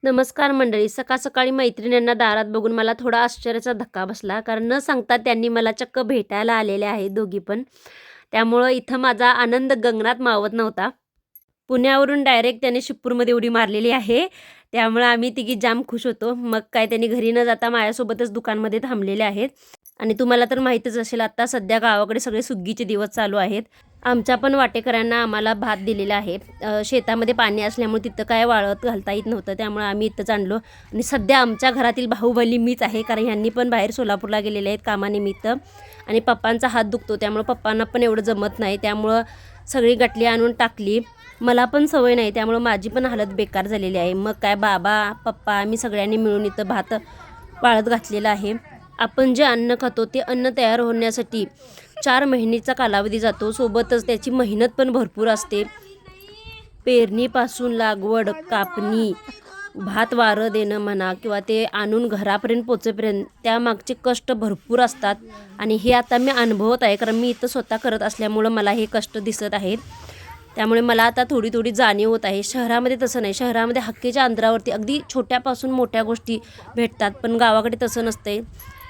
नमस्कार मंडळी. सकाळ सकाळी मैत्रिणींना दारात बघून मला थोडा आश्चर्याचा धक्का बसला, कारण न सांगता त्यांनी मला चक्क भेटायला आलेले आहेत दोघी पण. त्यामुळं इथं माझा आनंद गगनात मावत नव्हता. पुण्यावरून डायरेक्ट त्याने शिपूरमध्ये उडी मारलेली आहे. त्यामुळं आम्ही तिघी जाम खुश होतो. मग काय त्यांनी घरी न जाता माझ्यासोबतच दुकानमध्ये थांबलेले आहेत. आणि तुम्हाला तर माहीतच असेल, आता सध्या गावाकडे सगळे सुग्गीचे दिवस चालू आहेत. आमच्या पण वाटेकऱ्यांना आम्हाला भात दिलेला आहे. शेतामध्ये पाणी असल्यामुळे तिथं काय वाळत घालता येत नव्हतं, त्यामुळे आम्ही इथंच आणलो. आणि सध्या आमच्या घरातील बाहुबली मीच आहे, कारण ह्यांनी पण बाहेर सोलापूरला गेलेले आहेत कामानिमित्त. आणि पप्पांचा हात दुखतो, त्यामुळे पप्पांना पण एवढं जमत नाही, त्यामुळं सगळी गटली आणून टाकली. मला पण सवय नाही, त्यामुळं माझी पण हालत बेकार झालेली आहे. मग काय बाबा पप्पा आम्ही सगळ्यांनी मिळून इथं भात वाळत घातलेला आहे. आपण जे अन्न खातो ते अन्न तयार होण्यासाठी 4 महिन्याचा कालावधी जातो. सोबतच त्याची मेहनत पण भरपूर असते. पेरणीपासून लागवड, कापणी, भात वारं देणं म्हणा किंवा ते आणून घरापर्यंत पोचेपर्यंत त्यामागचे कष्ट भरपूर असतात. आणि हे आता मी अनुभवत आहे, कारण मी इथं स्वतः करत असल्यामुळं मला हे कष्ट दिसत आहेत. त्यामुळे मला आता थोडी थोडी जाणीव होत आहे. शहरामध्ये तसं नाही. शहरामध्ये हक्कीच्या अंतरावरती अगदी छोट्यापासून मोठ्या गोष्टी भेटतात, पण गावाकडे तसं नसते.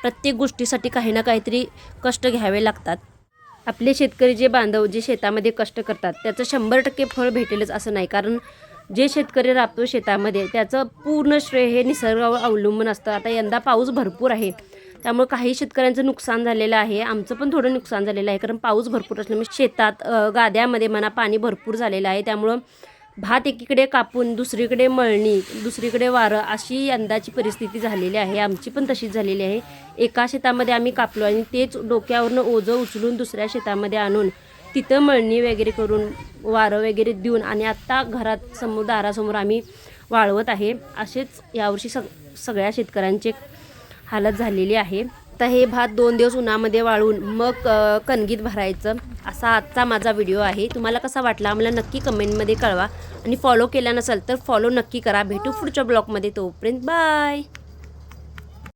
प्रत्येक गोष्टीसाठी काही ना काहीतरी कष्ट घ्यावे लागतात. आपले शेतकरी जे बांधव जे शेतामध्ये कष्ट करतात त्याचं 100% फळ भेटेलच असं नाही, कारण जे शेतकरी राबतो शेतामध्ये त्याचं पूर्ण श्रेय हे निसर्गावर अवलंबून असतं. आता यंदा पाऊस भरपूर आहे, त्यामुळे काही शेतकऱ्यांचं नुकसान झालेलं आहे. आमचं पण थोडं नुकसान झालेलं आहे, कारण पाऊस भरपूर असल्यामुळे शेतात गाद्यामध्ये म्हणा पाणी भरपूर झालेलं आहे. त्यामुळं भात एकीकडे कापून दुसरीकडे मळणी, दुसरीकडे वारं अशी यंदाची परिस्थिती झालेली आहे. आमची पण तशीच झालेली आहे. एका शेतामध्ये आम्ही कापलो आणि तेच डोक्यावरनं ओझं उचलून दुसऱ्या शेतामध्ये आणून तिथं मळणी वगैरे करून वारं वगैरे देऊन आणि आत्ता घरात दारासमोर आम्ही वाळवत आहे. असेच यावर्षी सगळ्या शेतकऱ्यांचे हालत झालेली आहे. आता हे भात 2 दिवस उन्हामध्ये वाळून मग कणगीत भरायचं, असा आजचा माझा व्हिडिओ आहे. तुम्हाला कसा वाटला आम्हाला नक्की कमेंटमध्ये कळवा. आणि फॉलो केला नसेल तर फॉलो नक्की करा. भेटू पुढच्या ब्लॉगमध्ये. तोपर्यंत बाय.